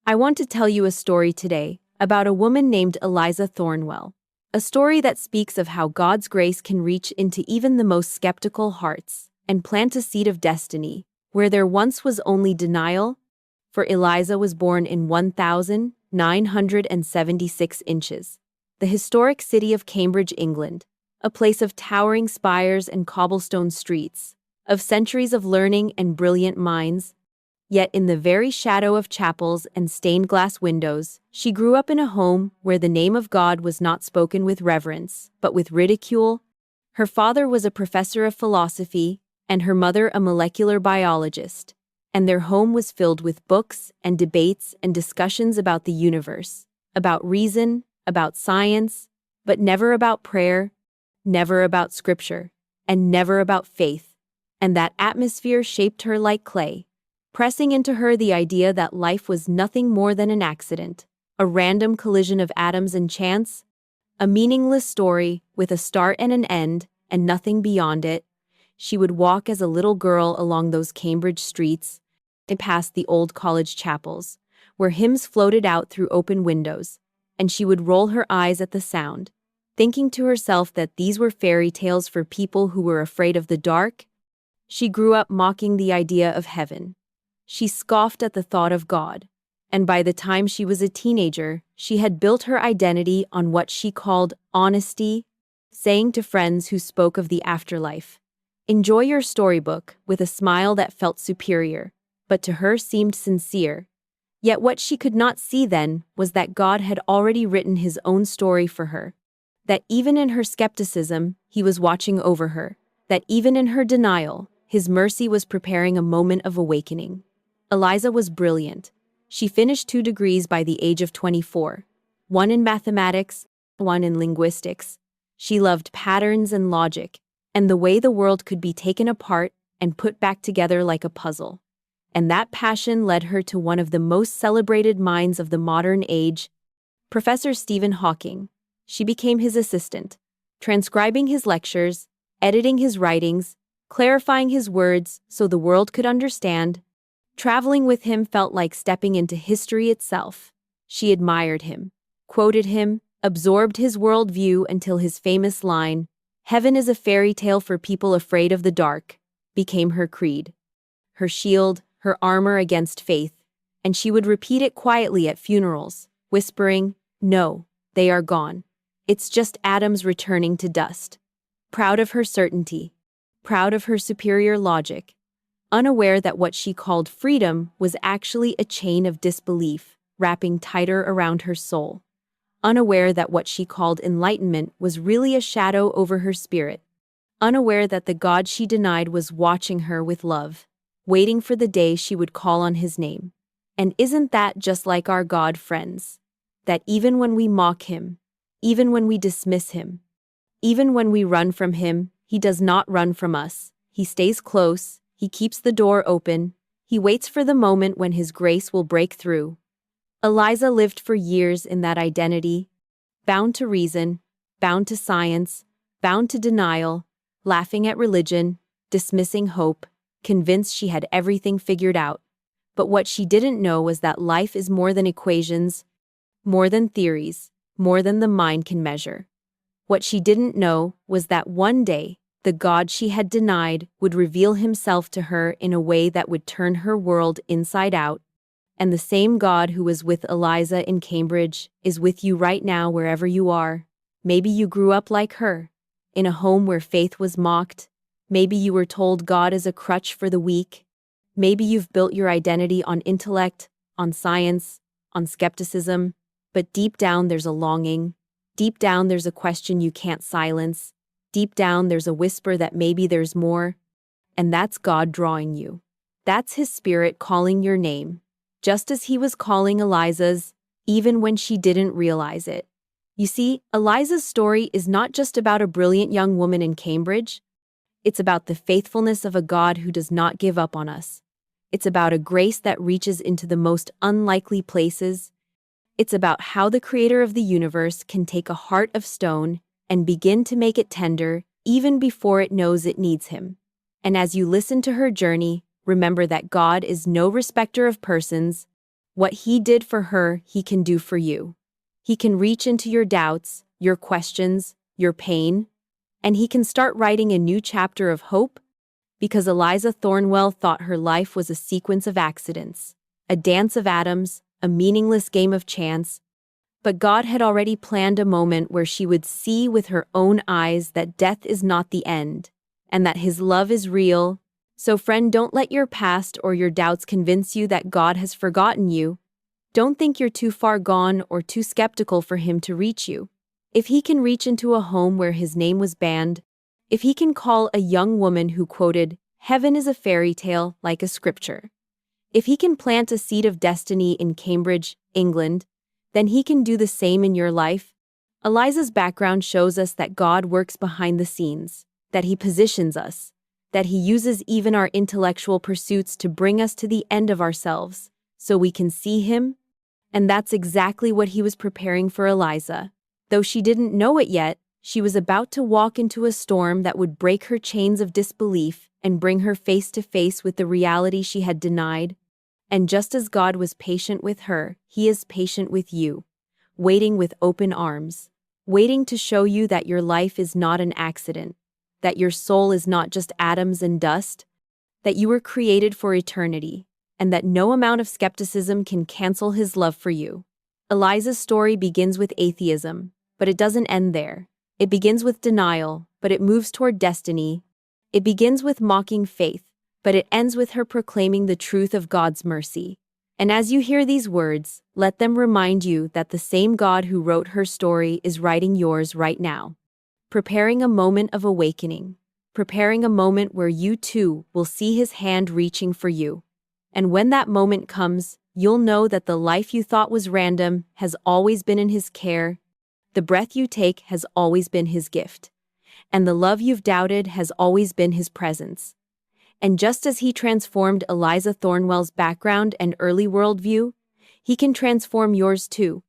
I want to tell you a story today about a woman named Eliza Thornwell. A story that speaks of how God's grace can reach into even the most skeptical hearts and plant a seed of destiny where there once was only denial. For Eliza was born in 1976 inches, the historic city of Cambridge, England, a place of towering spires and cobblestone streets, of centuries of learning and brilliant minds. Yet in the very shadow of chapels and stained glass windows, she grew up in a home where the name of God was not spoken with reverence, but with ridicule. Her father was a professor of philosophy, and her mother a molecular biologist, and their home was filled with books and debates and discussions about the universe, about reason, about science, but never about prayer, never about scripture, and never about faith. And that atmosphere shaped her like clay, pressing into her the idea that life was nothing more than an accident, a random collision of atoms and chance, a meaningless story with a start and an end, and nothing beyond it. She would walk as a little girl along those Cambridge streets, past the old college chapels, where hymns floated out through open windows, and she would roll her eyes at the sound, thinking to herself that these were fairy tales for people who were afraid of the dark. She grew up mocking the idea of heaven. She scoffed at the thought of God, and by the time she was a teenager, she had built her identity on what she called honesty, saying to friends who spoke of the afterlife, "Enjoy your storybook," with a smile that felt superior, but to her seemed sincere. Yet what she could not see then was that God had already written his own story for her, that even in her skepticism, he was watching over her, that even in her denial, his mercy was preparing a moment of awakening. Eliza was brilliant. She finished 2 degrees by the age of 24, one in mathematics, one in linguistics. She loved patterns and logic, and the way the world could be taken apart and put back together like a puzzle. And that passion led her to one of the most celebrated minds of the modern age, Professor Stephen Hawking. She became his assistant, transcribing his lectures, editing his writings, clarifying his words so the world could understand. Traveling with him felt like stepping into history itself. She admired him, quoted him, absorbed his worldview until his famous line, "Heaven is a fairy tale for people afraid of the dark," became her creed, her shield, her armor against faith, and she would repeat it quietly at funerals, whispering, "No, they are gone. It's just atoms returning to dust." Proud of her certainty, proud of her superior logic, unaware that what she called freedom was actually a chain of disbelief wrapping tighter around her soul, unaware that what she called enlightenment was really a shadow over her spirit, unaware that the God she denied was watching her with love, waiting for the day she would call on his name. And isn't that just like our God, friends? That even when we mock him, even when we dismiss him, even when we run from him, he does not run from us. He stays close. He keeps the door open. He waits for the moment when his grace will break through. Eliza lived for years in that identity, bound to reason, bound to science, bound to denial, laughing at religion, dismissing hope, convinced she had everything figured out. But what she didn't know was that life is more than equations, more than theories, more than the mind can measure. What she didn't know was that one day, the God she had denied would reveal himself to her in a way that would turn her world inside out. And the same God who was with Eliza in Cambridge is with you right now wherever you are. Maybe you grew up like her, in a home where faith was mocked. Maybe you were told God is a crutch for the weak. Maybe you've built your identity on intellect, on science, on skepticism. But deep down there's a longing. Deep down there's a question you can't silence. Deep down, there's a whisper that maybe there's more, and that's God drawing you. That's his spirit calling your name, just as he was calling Eliza's, even when she didn't realize it. You see, Eliza's story is not just about a brilliant young woman in Cambridge. It's about the faithfulness of a God who does not give up on us. It's about a grace that reaches into the most unlikely places. It's about how the creator of the universe can take a heart of stone and begin to make it tender even before it knows it needs him. And as you listen to her journey, remember that God is no respecter of persons. What he did for her, he can do for you. He can reach into your doubts, your questions, your pain, and he can start writing a new chapter of hope, because Eliza Thornwell thought her life was a sequence of accidents, a dance of atoms, a meaningless game of chance. But God had already planned a moment where she would see with her own eyes that death is not the end, and that his love is real. So friend, don't let your past or your doubts convince you that God has forgotten you. Don't think you're too far gone or too skeptical for him to reach you. If he can reach into a home where his name was banned, if he can call a young woman who quoted, "Heaven is a fairy tale like a scripture," if he can plant a seed of destiny in Cambridge, England, then he can do the same in your life. Eliza's background shows us that God works behind the scenes, that he positions us, that he uses even our intellectual pursuits to bring us to the end of ourselves, so we can see him. And that's exactly what he was preparing for Eliza. Though she didn't know it yet, she was about to walk into a storm that would break her chains of disbelief and bring her face to face with the reality she had denied. And just as God was patient with her, he is patient with you, waiting with open arms, waiting to show you that your life is not an accident, that your soul is not just atoms and dust, that you were created for eternity, and that no amount of skepticism can cancel his love for you. Eliza's story begins with atheism, but it doesn't end there. It begins with denial, but it moves toward destiny. It begins with mocking faith, but it ends with her proclaiming the truth of God's mercy. And as you hear these words, let them remind you that the same God who wrote her story is writing yours right now, preparing a moment of awakening, preparing a moment where you too will see his hand reaching for you. And when that moment comes, you'll know that the life you thought was random has always been in his care, the breath you take has always been his gift, and the love you've doubted has always been his presence. And just as he transformed Eliza Thornwell's background and early worldview, he can transform yours too,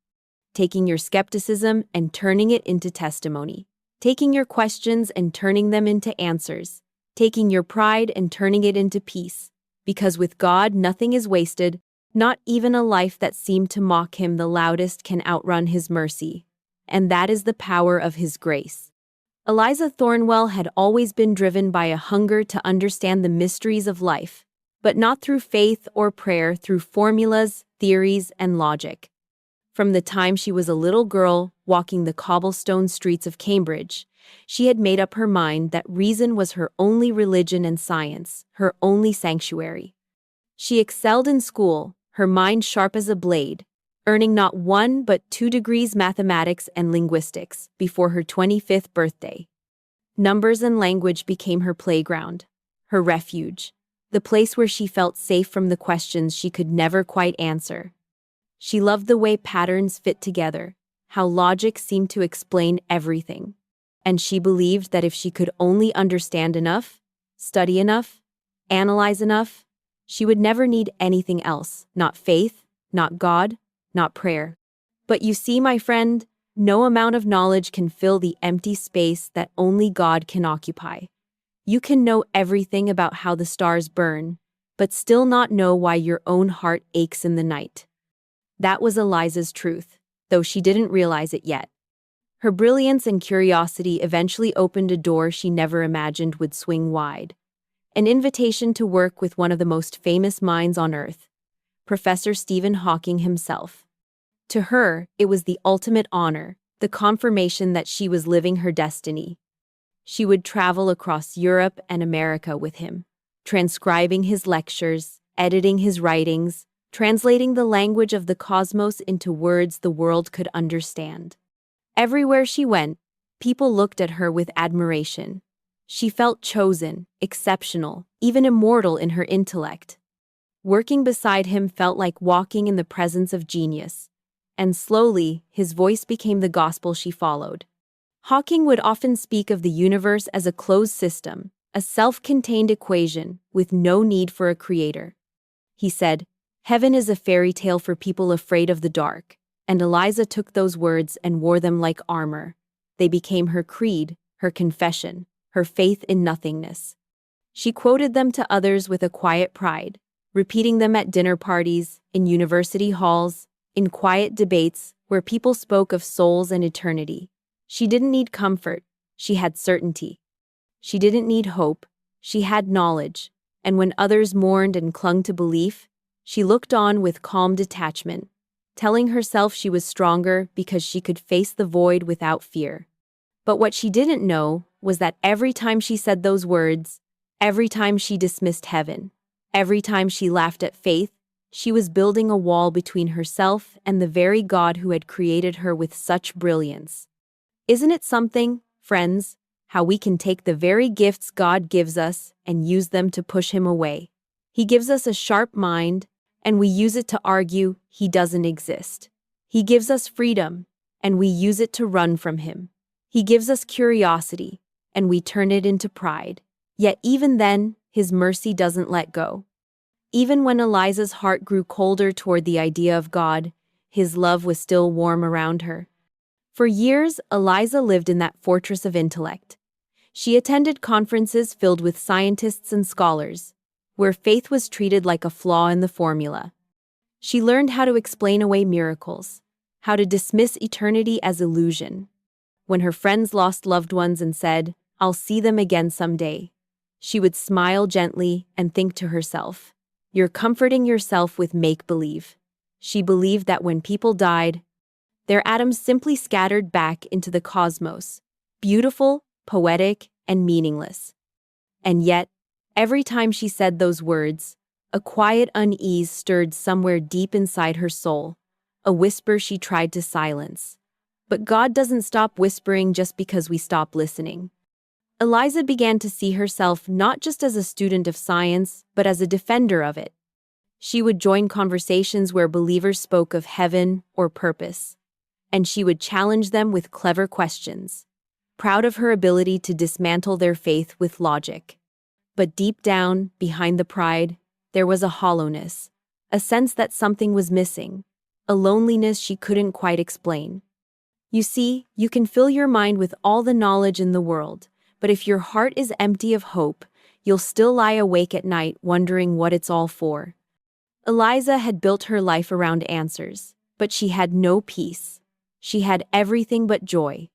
taking your skepticism and turning it into testimony, taking your questions and turning them into answers, taking your pride and turning it into peace. Because with God, nothing is wasted, not even a life that seemed to mock him the loudest can outrun his mercy. And that is the power of his grace. Eliza Thornwell had always been driven by a hunger to understand the mysteries of life, but not through faith or prayer, through formulas, theories, and logic. From the time she was a little girl walking the cobblestone streets of Cambridge, she had made up her mind that reason was her only religion and science, her only sanctuary. She excelled in school, her mind sharp as a blade, earning not 1 but 2 degrees mathematics and linguistics before her 25th birthday. Numbers and language became her playground, her refuge, the place where she felt safe from the questions she could never quite answer. She loved the way patterns fit together, how logic seemed to explain everything. And she believed that if she could only understand enough, study enough, analyze enough, she would never need anything else, not faith, not God, not prayer. But you see, my friend, no amount of knowledge can fill the empty space that only God can occupy. You can know everything about how the stars burn, but still not know why your own heart aches in the night. That was Eliza's truth, though she didn't realize it yet. Her brilliance and curiosity eventually opened a door she never imagined would swing wide. An invitation to work with one of the most famous minds on Earth, Professor Stephen Hawking himself. To her, it was the ultimate honor, the confirmation that she was living her destiny. She would travel across Europe and America with him, transcribing his lectures, editing his writings, translating the language of the cosmos into words the world could understand. Everywhere she went, people looked at her with admiration. She felt chosen, exceptional, even immortal in her intellect. Working beside him felt like walking in the presence of genius. And slowly, his voice became the gospel she followed. Hawking would often speak of the universe as a closed system, a self-contained equation with no need for a creator. He said, "Heaven is a fairy tale for people afraid of the dark," and Eliza took those words and wore them like armor. They became her creed, her confession, her faith in nothingness. She quoted them to others with a quiet pride, repeating them at dinner parties, in university halls, in quiet debates where people spoke of souls and eternity. She didn't need comfort, she had certainty. She didn't need hope, she had knowledge. And when others mourned and clung to belief, she looked on with calm detachment, telling herself she was stronger because she could face the void without fear. But what she didn't know was that every time she said those words, every time she dismissed heaven, every time she laughed at faith, she was building a wall between herself and the very God who had created her with such brilliance. Isn't it something, friends, how we can take the very gifts God gives us and use them to push Him away? He gives us a sharp mind, and we use it to argue He doesn't exist. He gives us freedom, and we use it to run from Him. He gives us curiosity, and we turn it into pride. Yet even then, His mercy doesn't let go. Even when Eliza's heart grew colder toward the idea of God, His love was still warm around her. For years, Eliza lived in that fortress of intellect. She attended conferences filled with scientists and scholars, where faith was treated like a flaw in the formula. She learned how to explain away miracles, how to dismiss eternity as illusion. When her friends lost loved ones and said, "I'll see them again someday," she would smile gently and think to herself, "You're comforting yourself with make-believe." She believed that when people died, their atoms simply scattered back into the cosmos, beautiful, poetic, and meaningless. And yet, every time she said those words, a quiet unease stirred somewhere deep inside her soul, a whisper she tried to silence. But God doesn't stop whispering just because we stop listening. Eliza began to see herself not just as a student of science, but as a defender of it. She would join conversations where believers spoke of heaven or purpose, and she would challenge them with clever questions, proud of her ability to dismantle their faith with logic. But deep down, behind the pride, there was a hollowness, a sense that something was missing, a loneliness she couldn't quite explain. You see, you can fill your mind with all the knowledge in the world, but if your heart is empty of hope, you'll still lie awake at night wondering what it's all for. Eliza had built her life around answers, but she had no peace. She had everything but joy.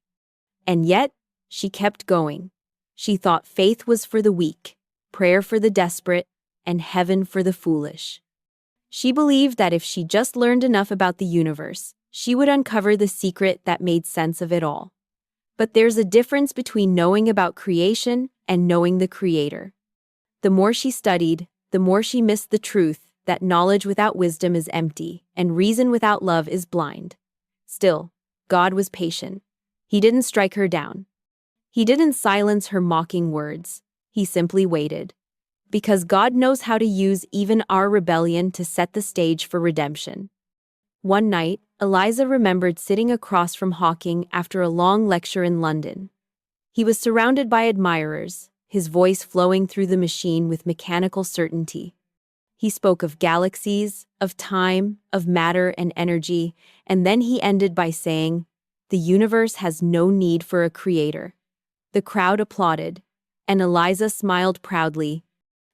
And yet, she kept going. She thought faith was for the weak, prayer for the desperate, and heaven for the foolish. She believed that if she just learned enough about the universe, she would uncover the secret that made sense of it all. But there's a difference between knowing about creation and knowing the Creator. The more she studied, the more she missed the truth that knowledge without wisdom is empty, and reason without love is blind. Still, God was patient. He didn't strike her down. He didn't silence her mocking words. He simply waited. Because God knows how to use even our rebellion to set the stage for redemption. One night, Eliza remembered sitting across from Hawking after a long lecture in London. He was surrounded by admirers, his voice flowing through the machine with mechanical certainty. He spoke of galaxies, of time, of matter and energy, and then he ended by saying, "The universe has no need for a creator." The crowd applauded, and Eliza smiled proudly,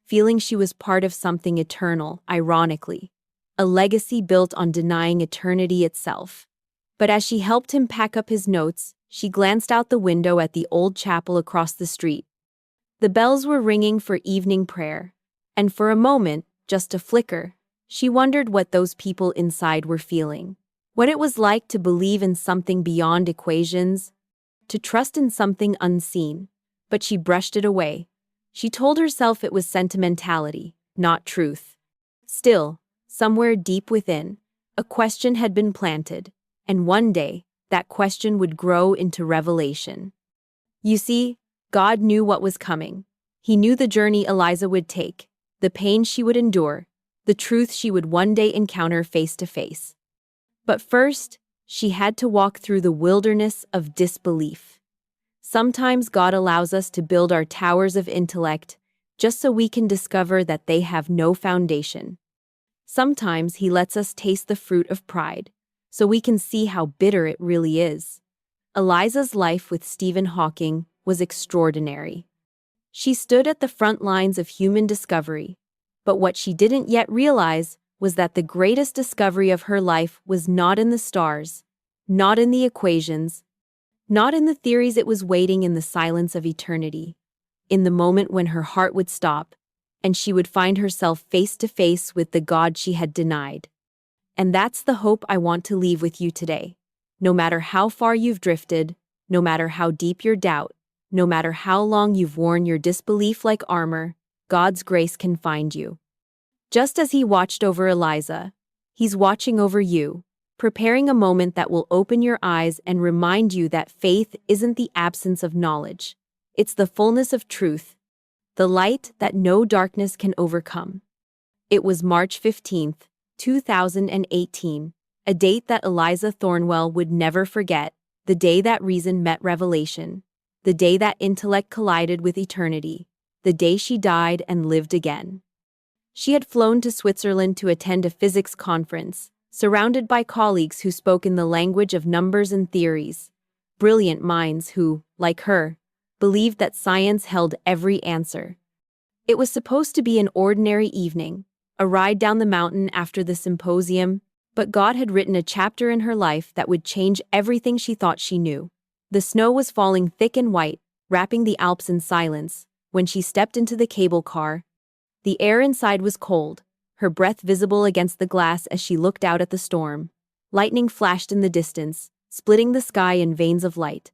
feeling she was part of something eternal, ironically, a legacy built on denying eternity itself. But as she helped him pack up his notes, she glanced out the window at the old chapel across the street. The bells were ringing for evening prayer, and for a moment, just a flicker, she wondered what those people inside were feeling, what it was like to believe in something beyond equations, to trust in something unseen. But she brushed it away. She told herself it was sentimentality, not truth. Still, somewhere deep within, a question had been planted, and one day, that question would grow into revelation. You see, God knew what was coming. He knew the journey Eliza would take, the pain she would endure, the truth she would one day encounter face to face. But first, she had to walk through the wilderness of disbelief. Sometimes God allows us to build our towers of intellect just so we can discover that they have no foundation. Sometimes He lets us taste the fruit of pride, so we can see how bitter it really is. Eliza's life with Stephen Hawking was extraordinary. She stood at the front lines of human discovery, But what she didn't yet realize was that the greatest discovery of her life was not in the stars, not in the equations, not in the theories. It was waiting in the silence of eternity, in the moment when her heart would stop, and she would find herself face to face with the God she had denied. And that's the hope I want to leave with you today. No matter how far you've drifted, no matter how deep your doubt, no matter how long you've worn your disbelief like armor, God's grace can find you. Just as He watched over Eliza, He's watching over you, preparing a moment that will open your eyes and remind you that faith isn't the absence of knowledge. It's the fullness of truth, the light that no darkness can overcome. It was March 15th, 2018, a date that Eliza Thornwell would never forget, the day that reason met revelation, the day that intellect collided with eternity, the day she died and lived again. She had flown to Switzerland to attend a physics conference, surrounded by colleagues who spoke in the language of numbers and theories, brilliant minds who, like her, believed that science held every answer. It was supposed to be an ordinary evening, a ride down the mountain after the symposium, but God had written a chapter in her life that would change everything she thought she knew. The snow was falling thick and white, wrapping the Alps in silence, when she stepped into the cable car. The air inside was cold, her breath visible against the glass as she looked out at the storm. Lightning flashed in the distance, splitting the sky in veins of light.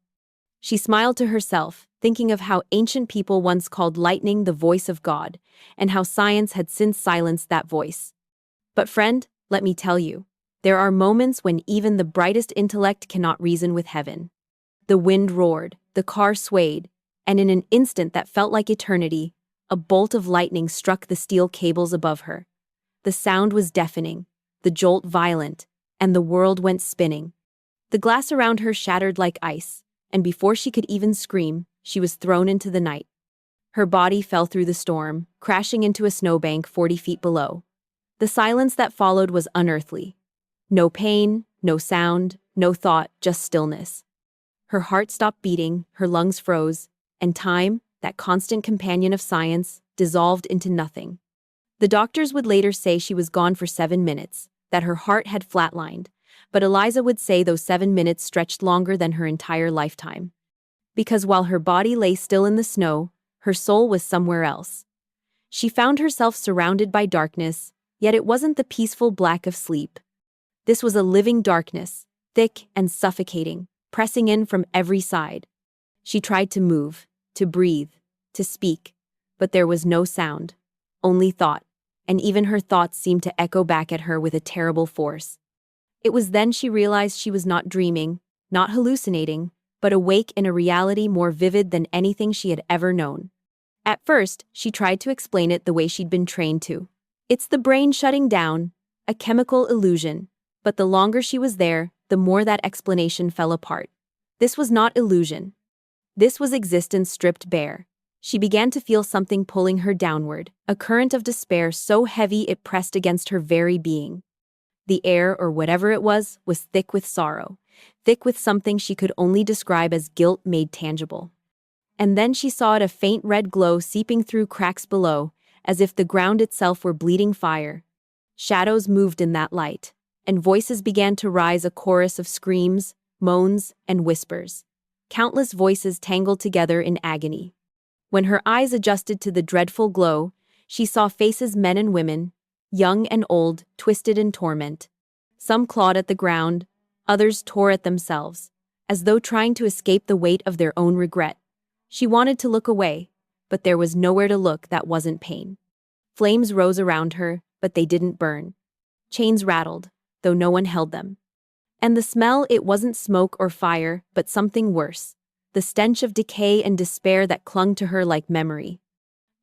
She smiled to herself, thinking of how ancient people once called lightning the voice of God, and how science had since silenced that voice. But friend, let me tell you, there are moments when even the brightest intellect cannot reason with heaven. The wind roared, the car swayed, and in an instant that felt like eternity, a bolt of lightning struck the steel cables above her. The sound was deafening, the jolt violent, and the world went spinning. The glass around her shattered like ice, and before she could even scream, she was thrown into the night. Her body fell through the storm, crashing into a snowbank 40 feet below. The silence that followed was unearthly. No pain, no sound, no thought, just stillness. Her heart stopped beating, her lungs froze, and time, that constant companion of science, dissolved into nothing. The doctors would later say she was gone for 7 minutes, that her heart had flatlined, but Eliza would say those 7 minutes stretched longer than her entire lifetime. Because while her body lay still in the snow, her soul was somewhere else. She found herself surrounded by darkness, yet it wasn't the peaceful black of sleep. This was a living darkness, thick and suffocating, pressing in from every side. She tried to move, to breathe, to speak, but there was no sound, only thought, and even her thoughts seemed to echo back at her with a terrible force. It was then she realized she was not dreaming, not hallucinating, but awake in a reality more vivid than anything she had ever known. At first, she tried to explain it the way she'd been trained to. It's the brain shutting down, a chemical illusion. But the longer she was there, the more that explanation fell apart. This was not illusion. This was existence stripped bare. She began to feel something pulling her downward, a current of despair so heavy it pressed against her very being. The air, or whatever it was thick with sorrow, thick with something she could only describe as guilt made tangible. And then she saw a faint red glow seeping through cracks below, as if the ground itself were bleeding fire. Shadows moved in that light, and voices began to rise, a chorus of screams, moans, and whispers. Countless voices tangled together in agony. When her eyes adjusted to the dreadful glow, she saw faces, men and women, young and old, twisted in torment. Some clawed at the ground, others tore at themselves, as though trying to escape the weight of their own regret. She wanted to look away, but there was nowhere to look that wasn't pain. Flames rose around her, but they didn't burn. Chains rattled, though no one held them. And the smell, it wasn't smoke or fire, but something worse. The stench of decay and despair that clung to her like memory.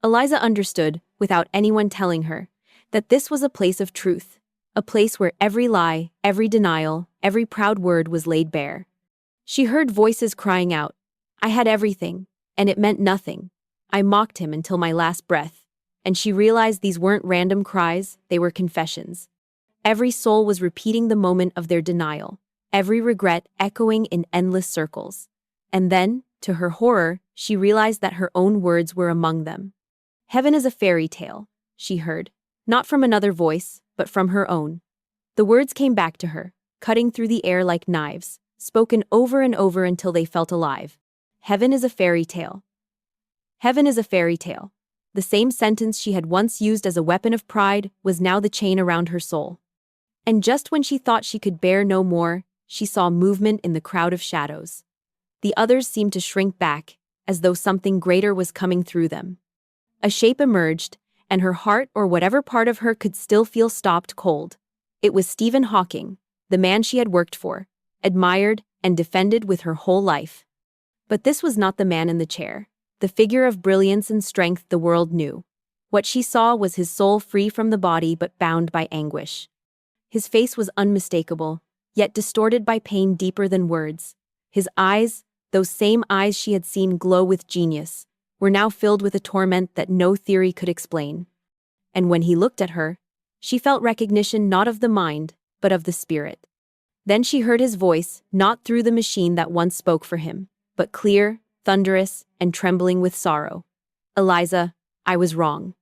Eliza understood, without anyone telling her, that this was a place of truth, a place where every lie, every denial, every proud word was laid bare. She heard voices crying out, "I had everything, and it meant nothing. I mocked him until my last breath." And she realized these weren't random cries, they were confessions. Every soul was repeating the moment of their denial, every regret echoing in endless circles. And then, to her horror, she realized that her own words were among them. Heaven is a fairy tale, she heard, not from another voice, but from her own. The words came back to her, cutting through the air like knives, spoken over and over until they felt alive. Heaven is a fairy tale. Heaven is a fairy tale. The same sentence she had once used as a weapon of pride was now the chain around her soul. And just when she thought she could bear no more, she saw movement in the crowd of shadows. The others seemed to shrink back, as though something greater was coming through them. A shape emerged, and her heart or whatever part of her could still feel stopped cold. It was Stephen Hawking, the man she had worked for, admired, and defended with her whole life. But this was not the man in the chair, the figure of brilliance and strength the world knew. What she saw was his soul free from the body but bound by anguish. His face was unmistakable, yet distorted by pain deeper than words. His eyes, those same eyes she had seen glow with genius, were now filled with a torment that no theory could explain. And when he looked at her, she felt recognition not of the mind, but of the spirit. Then she heard his voice, not through the machine that once spoke for him, but clear, thunderous, and trembling with sorrow. "Eliza, I was wrong."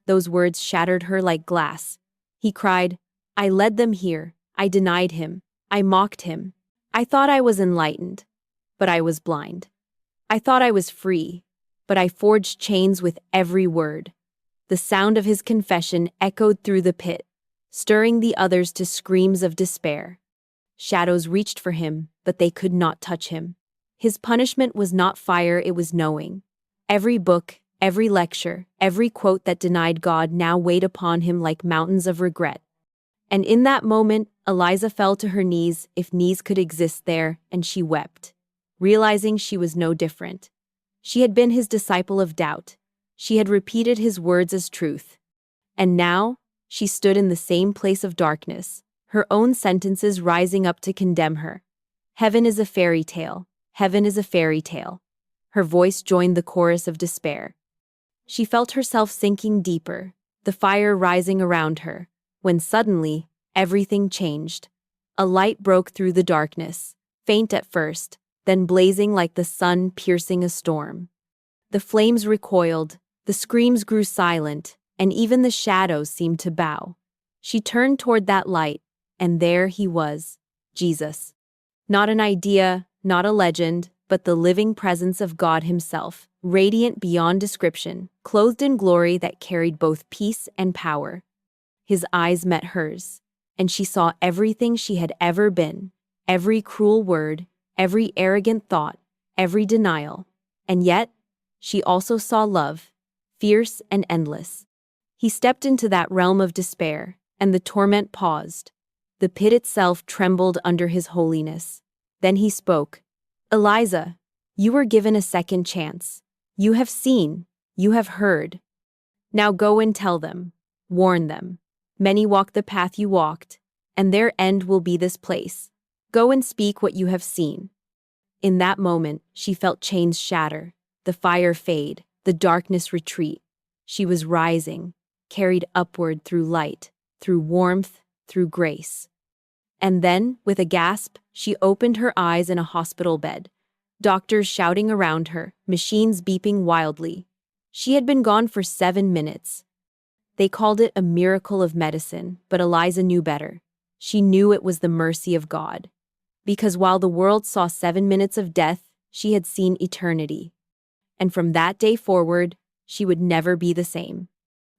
Those words shattered her like glass. He cried, "I led them here, I denied him, I mocked him. I thought I was enlightened, but I was blind. I thought I was free, but I forged chains with every word." The sound of his confession echoed through the pit, stirring the others to screams of despair. Shadows reached for him, but they could not touch him. His punishment was not fire, it was knowing. Every book, every lecture, every quote that denied God now weighed upon him like mountains of regret. And in that moment, Eliza fell to her knees, if knees could exist there, and she wept, realizing she was no different. She had been his disciple of doubt. She had repeated his words as truth. And now, she stood in the same place of darkness, her own sentences rising up to condemn her. Heaven is a fairy tale. Heaven is a fairy tale. Her voice joined the chorus of despair. She felt herself sinking deeper, the fire rising around her, when suddenly, everything changed. A light broke through the darkness, faint at first, then blazing like the sun piercing a storm. The flames recoiled, the screams grew silent, and even the shadows seemed to bow. She turned toward that light, and there he was, Jesus. Not an idea, not a legend, but the living presence of God himself, radiant beyond description, clothed in glory that carried both peace and power. His eyes met hers, and she saw everything she had ever been, every cruel word, every arrogant thought, every denial. And yet, she also saw love, fierce and endless. He stepped into that realm of despair, and the torment paused. The pit itself trembled under his holiness. Then he spoke, "Eliza, you were given a second chance. You have seen, you have heard. Now go and tell them, warn them. Many walk the path you walked, and their end will be this place. Go and speak what you have seen." In that moment, she felt chains shatter, the fire fade, the darkness retreat. She was rising, carried upward through light, through warmth, through grace. And then, with a gasp, she opened her eyes in a hospital bed. Doctors shouting around her, machines beeping wildly. She had been gone for 7 minutes. They called it a miracle of medicine, but Eliza knew better. She knew it was the mercy of God. Because while the world saw 7 minutes of death, she had seen eternity. And from that day forward, she would never be the same.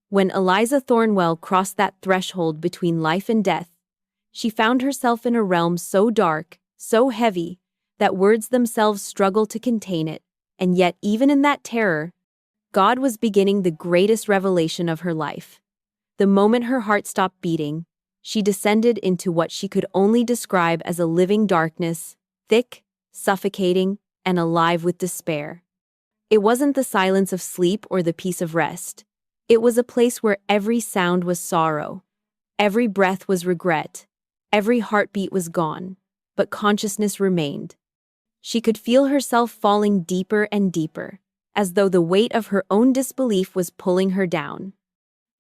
When Eliza Thornwell crossed that threshold between life and death, she found herself in a realm so dark, so heavy, that words themselves struggled to contain it, and yet even in that terror, God was beginning the greatest revelation of her life. The moment her heart stopped beating, she descended into what she could only describe as a living darkness, thick, suffocating, and alive with despair. It wasn't the silence of sleep or the peace of rest. It was a place where every sound was sorrow, every breath was regret, every heartbeat was gone, but consciousness remained. She could feel herself falling deeper and deeper, as though the weight of her own disbelief was pulling her down.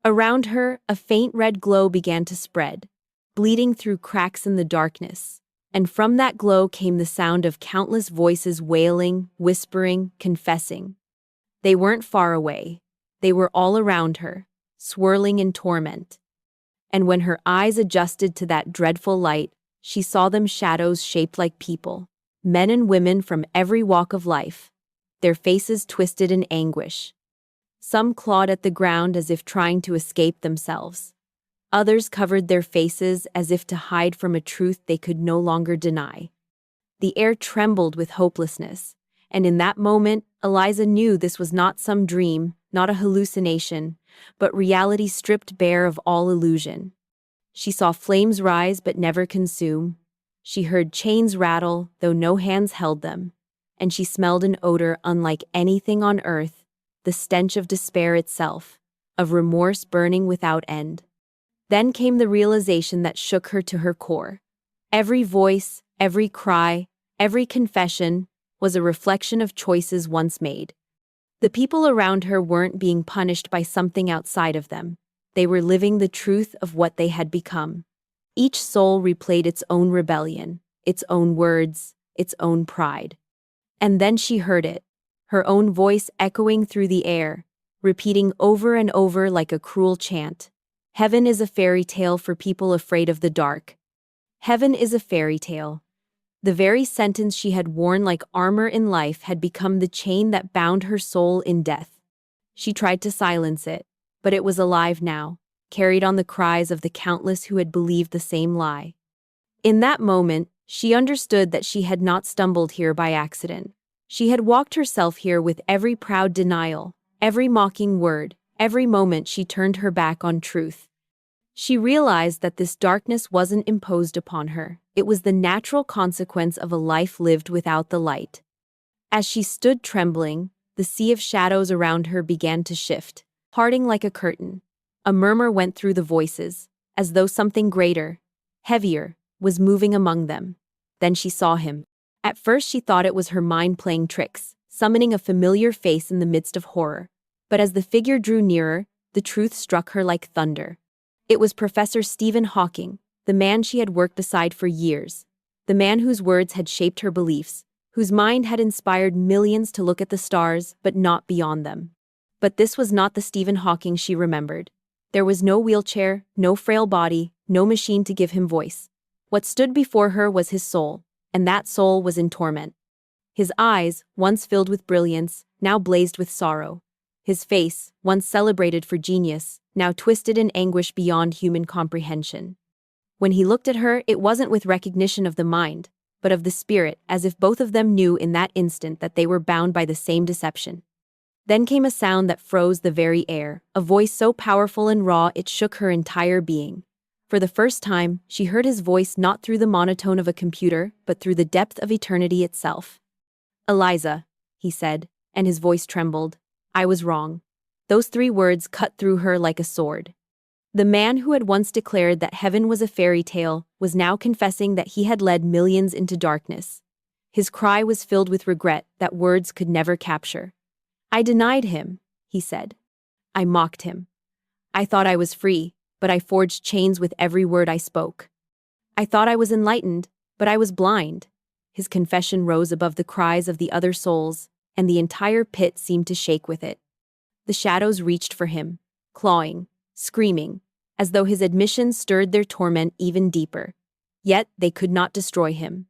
Around her, a faint red glow began to spread, bleeding through cracks in the darkness, and from that glow came the sound of countless voices wailing, whispering, confessing. They weren't far away. They were all around her, swirling in torment. And when her eyes adjusted to that dreadful light, she saw them shadows shaped like people, men and women from every walk of life, their faces twisted in anguish. Some clawed at the ground as if trying to escape themselves. Others covered their faces as if to hide from a truth they could no longer deny. The air trembled with hopelessness, and in that moment, Eliza knew this was not some dream, not a hallucination, but reality stripped bare of all illusion. She saw flames rise but never consume. She heard chains rattle, though no hands held them. And she smelled an odor unlike anything on earth, the stench of despair itself, of remorse burning without end. Then came the realization that shook her to her core. Every voice, every cry, every confession was a reflection of choices once made. The people around her weren't being punished by something outside of them. They were living the truth of what they had become. Each soul replayed its own rebellion, its own words, its own pride. And then she heard it, her own voice echoing through the air, repeating over and over like a cruel chant. Heaven is a fairy tale for people afraid of the dark. Heaven is a fairy tale. The very sentence she had worn like armor in life had become the chain that bound her soul in death. She tried to silence it, but it was alive now, carried on the cries of the countless who had believed the same lie. In that moment, she understood that she had not stumbled here by accident. She had walked herself here with every proud denial, every mocking word, every moment she turned her back on truth. She realized that this darkness wasn't imposed upon her. It was the natural consequence of a life lived without the light. As she stood trembling, the sea of shadows around her began to shift, parting like a curtain. A murmur went through the voices, as though something greater, heavier, was moving among them. Then she saw him. At first she thought it was her mind playing tricks, summoning a familiar face in the midst of horror. But as the figure drew nearer, the truth struck her like thunder. It was Professor Stephen Hawking, the man she had worked beside for years, the man whose words had shaped her beliefs, whose mind had inspired millions to look at the stars but not beyond them. But this was not the Stephen Hawking she remembered. There was no wheelchair, no frail body, no machine to give him voice. What stood before her was his soul, and that soul was in torment. His eyes, once filled with brilliance, now blazed with sorrow. His face, once celebrated for genius, now twisted in anguish beyond human comprehension. When he looked at her, it wasn't with recognition of the mind, but of the spirit, as if both of them knew in that instant that they were bound by the same deception. Then came a sound that froze the very air, a voice so powerful and raw it shook her entire being. For the first time, she heard his voice not through the monotone of a computer, but through the depth of eternity itself. "Eliza," he said, and his voice trembled. "I was wrong." Those 3 words cut through her like a sword. The man who had once declared that heaven was a fairy tale was now confessing that he had led millions into darkness. His cry was filled with regret that words could never capture. "I denied him," he said. "I mocked him. I thought I was free, but I forged chains with every word I spoke. I thought I was enlightened, but I was blind." His confession rose above the cries of the other souls, and the entire pit seemed to shake with it. The shadows reached for him, clawing, screaming, as though his admission stirred their torment even deeper. Yet they could not destroy him.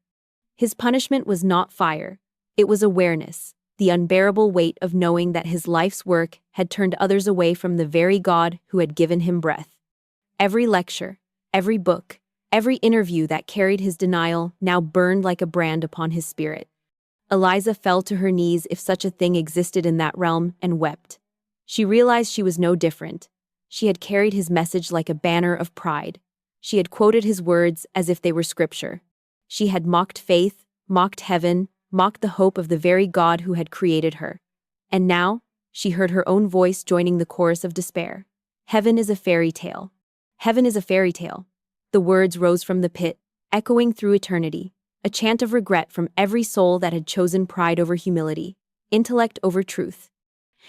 His punishment was not fire. It was awareness, the unbearable weight of knowing that his life's work had turned others away from the very God who had given him breath. Every lecture, every book, every interview that carried his denial now burned like a brand upon his spirit. Eliza fell to her knees if such a thing existed in that realm and wept. She realized she was no different. She had carried his message like a banner of pride. She had quoted his words as if they were scripture. She had mocked faith, mocked heaven, mocked the hope of the very God who had created her. And now, she heard her own voice joining the chorus of despair. "Heaven is a fairy tale. Heaven is a fairy tale." The words rose from the pit, echoing through eternity, a chant of regret from every soul that had chosen pride over humility, intellect over truth.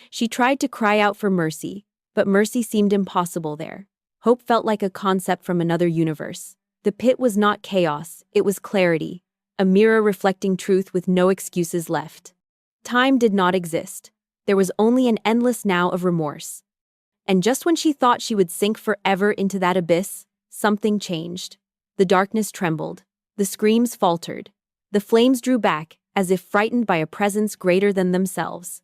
She tried to cry out for mercy, but mercy seemed impossible there. Hope felt like a concept from another universe. The pit was not chaos, it was clarity, a mirror reflecting truth with no excuses left. Time did not exist. There was only an endless now of remorse. And just when she thought she would sink forever into that abyss, something changed. The darkness trembled. The screams faltered. The flames drew back, as if frightened by a presence greater than themselves.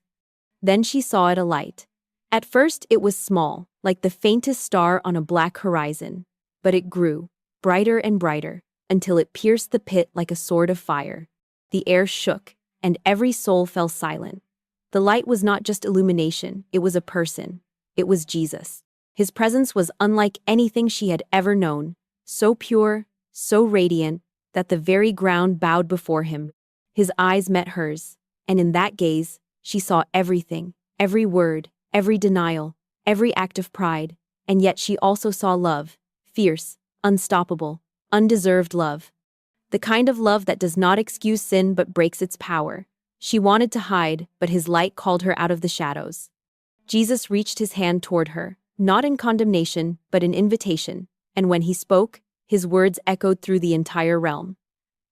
Then she saw it alight. At first it was small, like the faintest star on a black horizon. But it grew, brighter and brighter, until it pierced the pit like a sword of fire. The air shook, and every soul fell silent. The light was not just illumination, it was a person. It was Jesus. His presence was unlike anything she had ever known, so pure, so radiant, that the very ground bowed before him. His eyes met hers, and in that gaze, she saw everything, every word, every denial, every act of pride, and yet she also saw love, fierce, unstoppable, undeserved love. The kind of love that does not excuse sin but breaks its power. She wanted to hide, but his light called her out of the shadows. Jesus reached his hand toward her, not in condemnation, but in invitation, and when he spoke, his words echoed through the entire realm.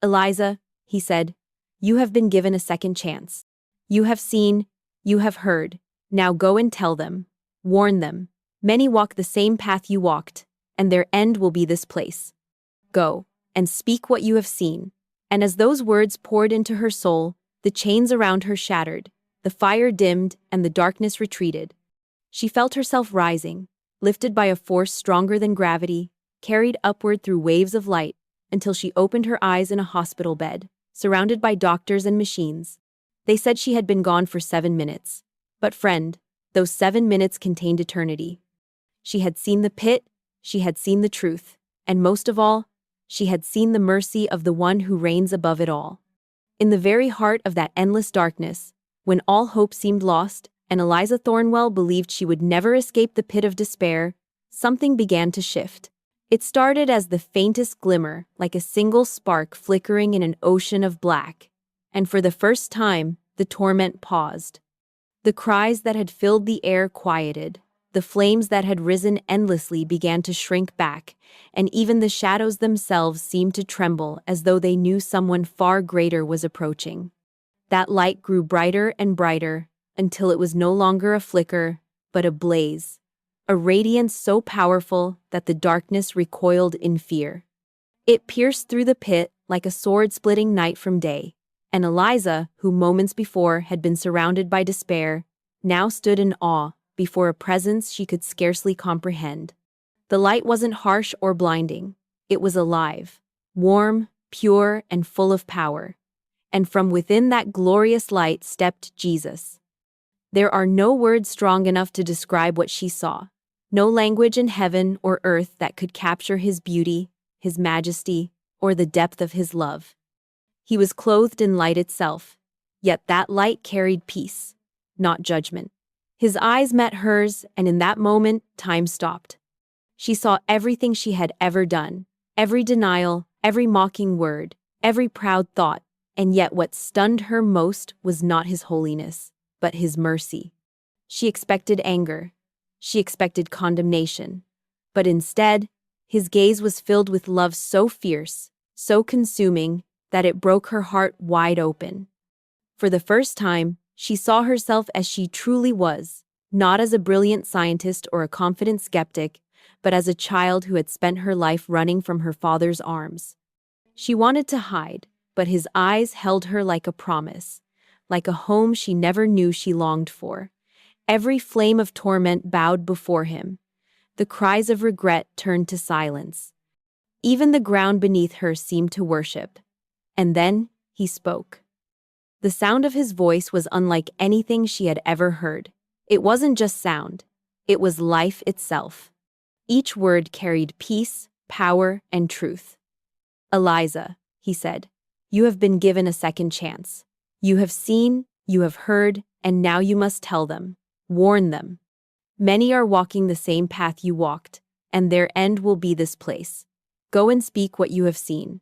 "Eliza," he said, "you have been given a second chance. You have seen, you have heard. Now go and tell them. Warn them. Many walk the same path you walked, and their end will be this place. Go, and speak what you have seen." And as those words poured into her soul, the chains around her shattered, the fire dimmed, and the darkness retreated. She felt herself rising, lifted by a force stronger than gravity, carried upward through waves of light, until she opened her eyes in a hospital bed, surrounded by doctors and machines. They said she had been gone for 7 minutes. But friend, those 7 minutes contained eternity. She had seen the pit, she had seen the truth, and most of all, she had seen the mercy of the one who reigns above it all. In the very heart of that endless darkness, when all hope seemed lost, and Eliza Thornwell believed she would never escape the pit of despair, something began to shift. It started as the faintest glimmer, like a single spark flickering in an ocean of black. And for the first time, the torment paused. The cries that had filled the air quieted. The flames that had risen endlessly began to shrink back, and even the shadows themselves seemed to tremble as though they knew someone far greater was approaching. That light grew brighter and brighter, until it was no longer a flicker, but a blaze. A radiance so powerful that the darkness recoiled in fear. It pierced through the pit like a sword-splitting night from day, and Eliza, who moments before had been surrounded by despair, now stood in awe before a presence she could scarcely comprehend. The light wasn't harsh or blinding. It was alive, warm, pure, and full of power. And from within that glorious light stepped Jesus. There are no words strong enough to describe what she saw. No language in heaven or earth that could capture his beauty, his majesty, or the depth of his love. He was clothed in light itself, yet that light carried peace, not judgment. His eyes met hers, and in that moment, time stopped. She saw everything she had ever done, every denial, every mocking word, every proud thought, and yet what stunned her most was not his holiness, but his mercy. She expected anger. She expected condemnation. But instead, his gaze was filled with love so fierce, so consuming, that it broke her heart wide open. For the first time, she saw herself as she truly was, not as a brilliant scientist or a confident skeptic, but as a child who had spent her life running from her father's arms. She wanted to hide, but his eyes held her like a promise, like a home she never knew she longed for. Every flame of torment bowed before him. The cries of regret turned to silence. Even the ground beneath her seemed to worship. And then, he spoke. The sound of his voice was unlike anything she had ever heard. It wasn't just sound. It was life itself. Each word carried peace, power, and truth. "Eliza," he said, "you have been given a second chance. You have seen, you have heard, and now you must tell them. Warn them. Many are walking the same path you walked, and their end will be this place. Go and speak what you have seen."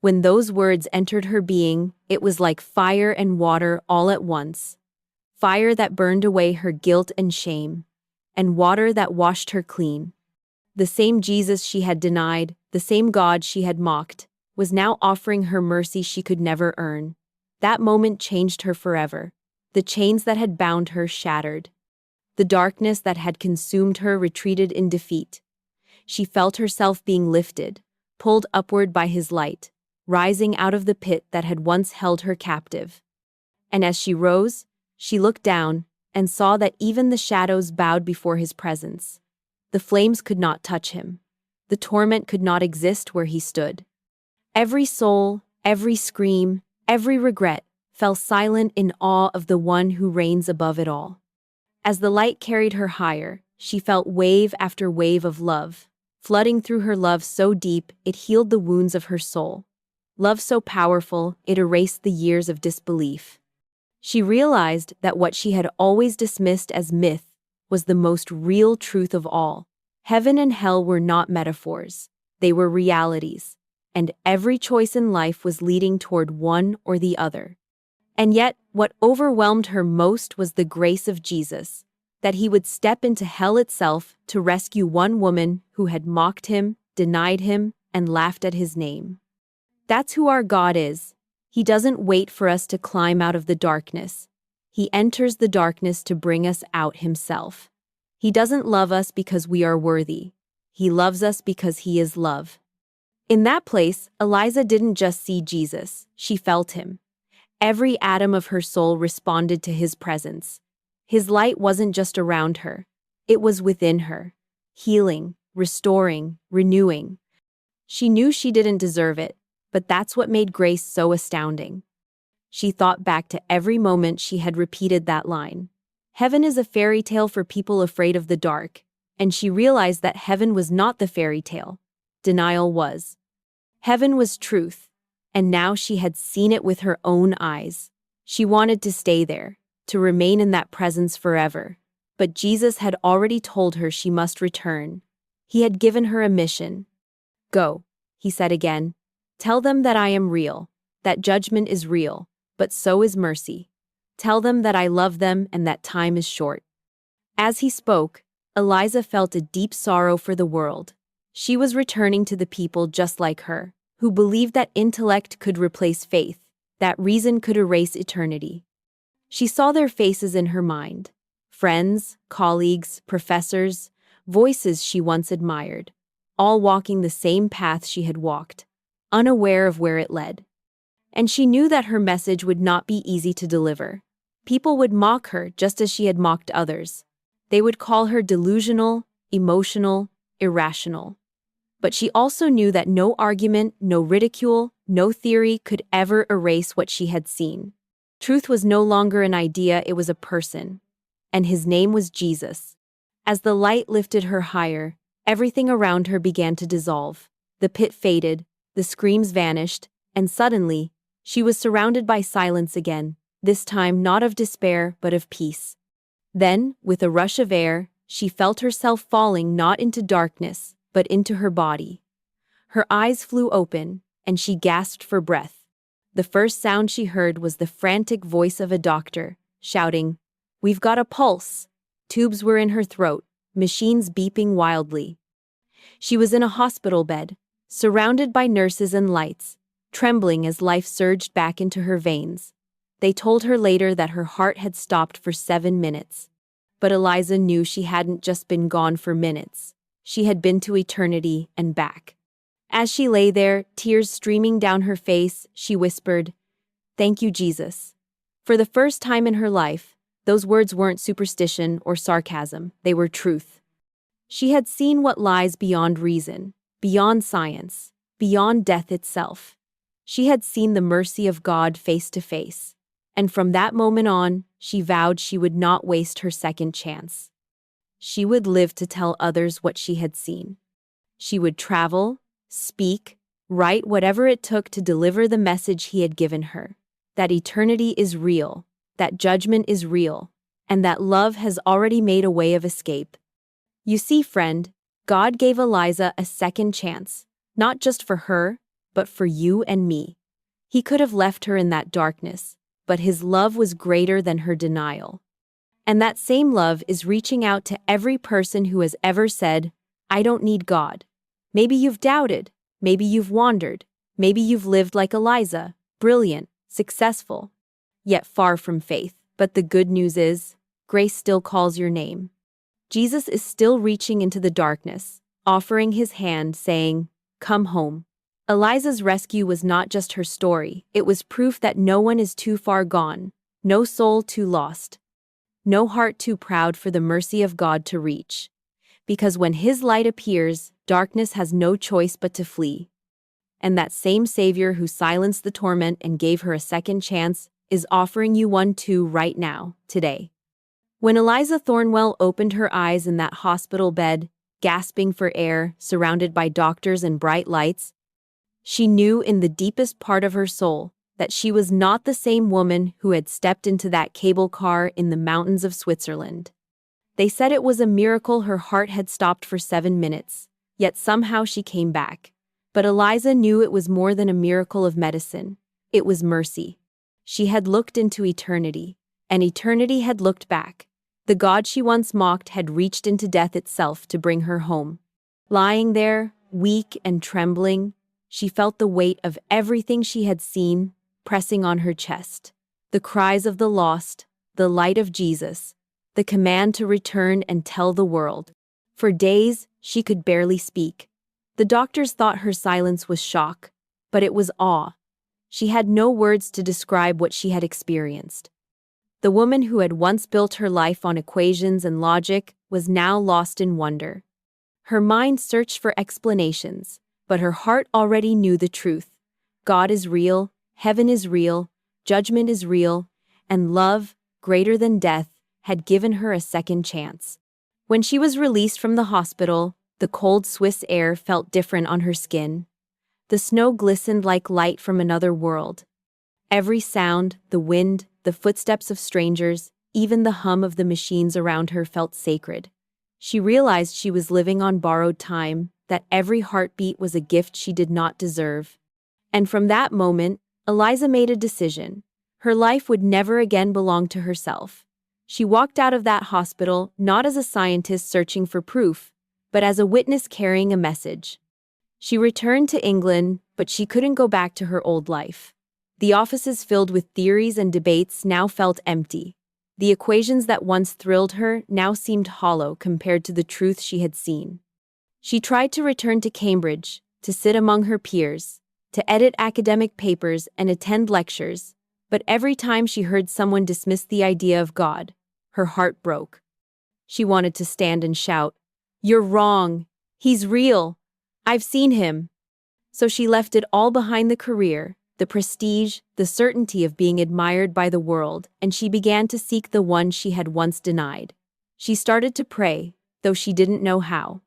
When those words entered her being, it was like fire and water all at once. Fire that burned away her guilt and shame, and water that washed her clean. The same Jesus she had denied, the same God she had mocked, was now offering her mercy she could never earn. That moment changed her forever. The chains that had bound her shattered. The darkness that had consumed her retreated in defeat. She felt herself being lifted, pulled upward by his light, rising out of the pit that had once held her captive. And as she rose, she looked down and saw that even the shadows bowed before his presence. The flames could not touch him. The torment could not exist where he stood. Every soul, every scream, every regret fell silent in awe of the one who reigns above it all. As the light carried her higher, she felt wave after wave of love, flooding through her. Love so deep it healed the wounds of her soul. Love so powerful it erased the years of disbelief. She realized that what she had always dismissed as myth was the most real truth of all. Heaven and hell were not metaphors, they were realities, and every choice in life was leading toward one or the other. And yet, what overwhelmed her most was the grace of Jesus, that he would step into hell itself to rescue one woman who had mocked him, denied him, and laughed at his name. That's who our God is. He doesn't wait for us to climb out of the darkness. He enters the darkness to bring us out himself. He doesn't love us because we are worthy. He loves us because he is love. In that place, Eliza didn't just see Jesus, she felt him. Every atom of her soul responded to his presence. His light wasn't just around her, it was within her, healing, restoring, renewing. She knew she didn't deserve it, but that's what made grace so astounding. She thought back to every moment she had repeated that line. Heaven is a fairy tale for people afraid of the dark, and she realized that heaven was not the fairy tale. Denial was. Heaven was truth, and now she had seen it with her own eyes. She wanted to stay there, to remain in that presence forever. But Jesus had already told her she must return. He had given her a mission. Go, he said again. Tell them that I am real, that judgment is real, but so is mercy. Tell them that I love them and that time is short. As he spoke, Eliza felt a deep sorrow for the world. She was returning to the people just like her, who believed that intellect could replace faith, that reason could erase eternity. She saw their faces in her mind. Friends, colleagues, professors, voices she once admired, all walking the same path she had walked, unaware of where it led. And she knew that her message would not be easy to deliver. People would mock her just as she had mocked others. They would call her delusional, emotional, irrational. But she also knew that no argument, no ridicule, no theory could ever erase what she had seen. Truth was no longer an idea, it was a person. And his name was Jesus. As the light lifted her higher, everything around her began to dissolve. The pit faded, the screams vanished, and suddenly, she was surrounded by silence again, this time not of despair but of peace. Then, with a rush of air, she felt herself falling not into darkness, but into her body. Her eyes flew open, and she gasped for breath. The first sound she heard was the frantic voice of a doctor, shouting, "We've got a pulse!" Tubes were in her throat, machines beeping wildly. She was in a hospital bed, surrounded by nurses and lights, trembling as life surged back into her veins. They told her later that her heart had stopped for 7 minutes. But Eliza knew she hadn't just been gone for minutes. She had been to eternity and back. As she lay there, tears streaming down her face, she whispered, "Thank you, Jesus." For the first time in her life, those words weren't superstition or sarcasm, they were truth. She had seen what lies beyond reason, beyond science, beyond death itself. She had seen the mercy of God face to face. And from that moment on, she vowed she would not waste her second chance. She would live to tell others what she had seen. She would travel, speak, write whatever it took to deliver the message he had given her, that eternity is real, that judgment is real, and that love has already made a way of escape. You see, friend, God gave Eliza a second chance, not just for her, but for you and me. He could have left her in that darkness, but his love was greater than her denial. And that same love is reaching out to every person who has ever said, "I don't need God." Maybe you've doubted, maybe you've wandered, maybe you've lived like Eliza, brilliant, successful, yet far from faith. But the good news is, grace still calls your name. Jesus is still reaching into the darkness, offering his hand, saying, "Come home." Eliza's rescue was not just her story, it was proof that no one is too far gone, no soul too lost, no heart too proud for the mercy of God to reach. Because when his light appears, darkness has no choice but to flee. And that same Savior who silenced the torment and gave her a second chance is offering you one too right now, today. When Eliza Thornwell opened her eyes in that hospital bed, gasping for air, surrounded by doctors and bright lights, she knew in the deepest part of her soul that she was not the same woman who had stepped into that cable car in the mountains of Switzerland. They said it was a miracle her heart had stopped for 7 minutes, yet somehow she came back. But Eliza knew it was more than a miracle of medicine. It was mercy. She had looked into eternity, and eternity had looked back. The God she once mocked had reached into death itself to bring her home. Lying there, weak and trembling, she felt the weight of everything she had seen pressing on her chest. The cries of the lost, the light of Jesus, the command to return and tell the world. For days, she could barely speak. The doctors thought her silence was shock, but it was awe. She had no words to describe what she had experienced. The woman who had once built her life on equations and logic was now lost in wonder. Her mind searched for explanations, but her heart already knew the truth. God is real, heaven is real, judgment is real, and love, greater than death, had given her a second chance. When she was released from the hospital, the cold Swiss air felt different on her skin. The snow glistened like light from another world. Every sound, the wind, the footsteps of strangers, even the hum of the machines around her felt sacred. She realized she was living on borrowed time, that every heartbeat was a gift she did not deserve. And from that moment, Eliza made a decision. Her life would never again belong to herself. She walked out of that hospital not as a scientist searching for proof, but as a witness carrying a message. She returned to England, but she couldn't go back to her old life. The offices filled with theories and debates now felt empty. The equations that once thrilled her now seemed hollow compared to the truth she had seen. She tried to return to Cambridge, to sit among her peers, to edit academic papers and attend lectures, but every time she heard someone dismiss the idea of God, her heart broke. She wanted to stand and shout, "You're wrong. He's real. I've seen him." So she left it all behind, the career, the prestige, the certainty of being admired by the world, and she began to seek the one she had once denied. She started to pray, though she didn't know how.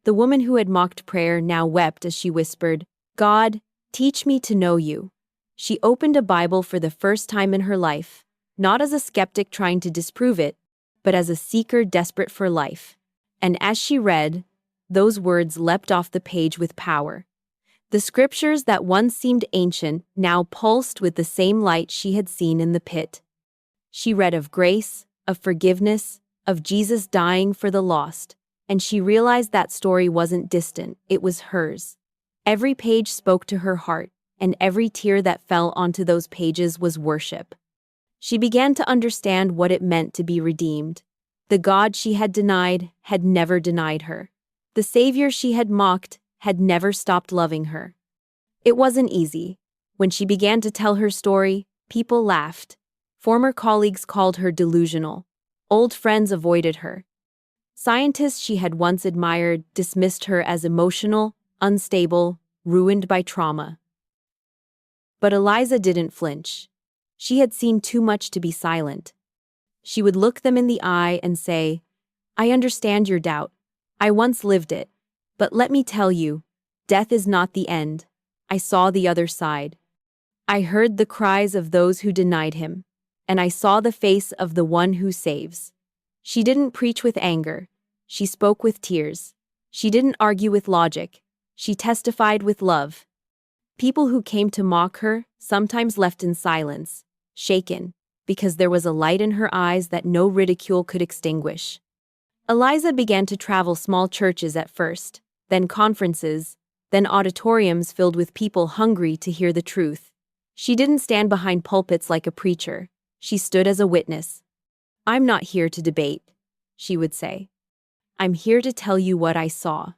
The woman who had mocked prayer now wept as she whispered, "God, teach me to know you." She opened a Bible for the first time in her life, not as a skeptic trying to disprove it, but as a seeker desperate for life. And as she read, those words leapt off the page with power. The scriptures that once seemed ancient now pulsed with the same light she had seen in the pit. She read of grace, of forgiveness, of Jesus dying for the lost, and she realized that story wasn't distant, it was hers. Every page spoke to her heart, and every tear that fell onto those pages was worship. She began to understand what it meant to be redeemed. The God she had denied had never denied her. The Savior she had mocked had never stopped loving her. It wasn't easy. When she began to tell her story, people laughed. Former colleagues called her delusional. Old friends avoided her. Scientists she had once admired dismissed her as emotional, unstable, ruined by trauma. But Eliza didn't flinch. She had seen too much to be silent. She would look them in the eye and say, "I understand your doubt. I once lived it. But let me tell you, death is not the end. I saw the other side. I heard the cries of those who denied him, and I saw the face of the one who saves." She didn't preach with anger. She spoke with tears. She didn't argue with logic. She testified with love. People who came to mock her sometimes left in silence, shaken, because there was a light in her eyes that no ridicule could extinguish. Eliza began to travel small churches at first, then conferences, then auditoriums filled with people hungry to hear the truth. She didn't stand behind pulpits like a preacher. She stood as a witness. "I'm not here to debate," she would say. "I'm here to tell you what I saw."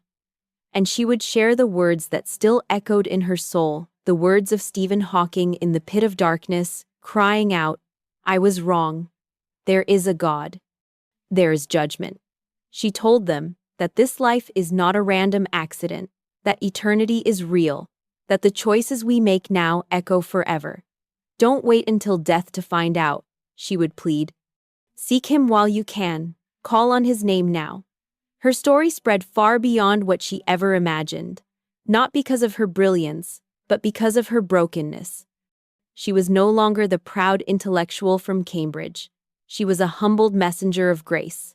And she would share the words that still echoed in her soul, the words of Stephen Hawking in the pit of darkness, crying out, "I was wrong. There is a God. There is judgment." She told them that this life is not a random accident, that eternity is real, that the choices we make now echo forever. "Don't wait until death to find out," she would plead. "Seek him while you can. Call on his name now." Her story spread far beyond what she ever imagined, not because of her brilliance, but because of her brokenness. She was no longer the proud intellectual from Cambridge. She was a humbled messenger of grace.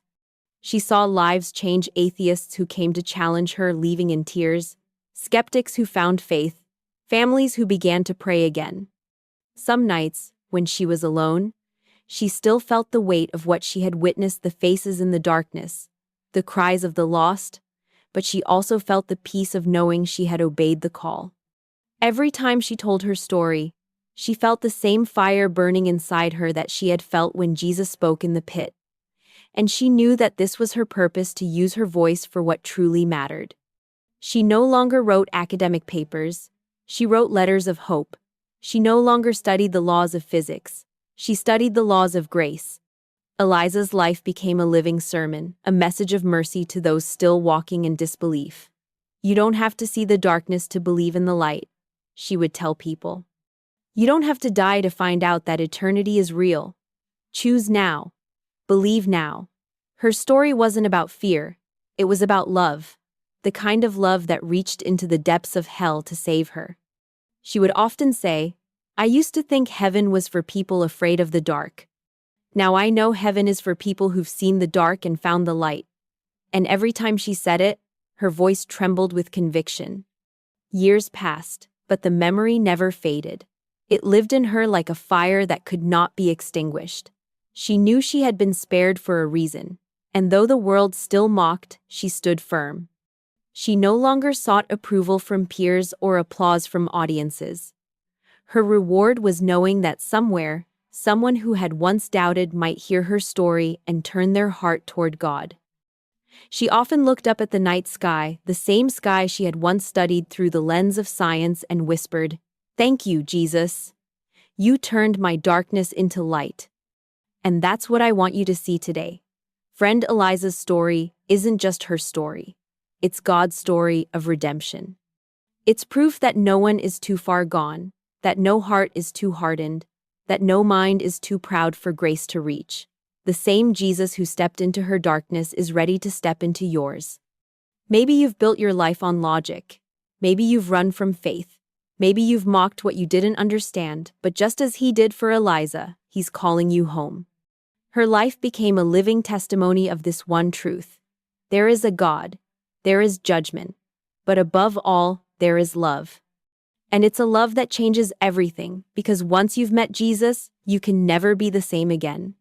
She saw lives change: atheists who came to challenge her, leaving in tears, skeptics who found faith, families who began to pray again. Some nights, when she was alone, she still felt the weight of what she had witnessed: the faces in the darkness, the cries of the lost, but she also felt the peace of knowing she had obeyed the call. Every time she told her story, she felt the same fire burning inside her that she had felt when Jesus spoke in the pit. And she knew that this was her purpose: to use her voice for what truly mattered. She no longer wrote academic papers. She wrote letters of hope. She no longer studied the laws of physics. She studied the laws of grace. Eliza's life became a living sermon, a message of mercy to those still walking in disbelief. "You don't have to see the darkness to believe in the light," she would tell people. "You don't have to die to find out that eternity is real. Choose now. Believe now." Her story wasn't about fear. It was about love, the kind of love that reached into the depths of hell to save her. She would often say, "I used to think heaven was for people afraid of the dark. Now I know heaven is for people who've seen the dark and found the light." And every time she said it, her voice trembled with conviction. Years passed, but the memory never faded. It lived in her like a fire that could not be extinguished. She knew she had been spared for a reason, and though the world still mocked, she stood firm. She no longer sought approval from peers or applause from audiences. Her reward was knowing that somewhere, someone who had once doubted might hear her story and turn their heart toward God. She often looked up at the night sky, the same sky she had once studied through the lens of science, and whispered, "Thank you, Jesus. You turned my darkness into light." And that's what I want you to see today. Friend Eliza's story isn't just her story. It's God's story of redemption. It's proof that no one is too far gone, that no heart is too hardened, that no mind is too proud for grace to reach. The same Jesus who stepped into her darkness is ready to step into yours. Maybe you've built your life on logic. Maybe you've run from faith. Maybe you've mocked what you didn't understand, but just as he did for Eliza, he's calling you home. Her life became a living testimony of this one truth: there is a God, there is judgment, but above all, there is love. And it's a love that changes everything, because once you've met Jesus, you can never be the same again.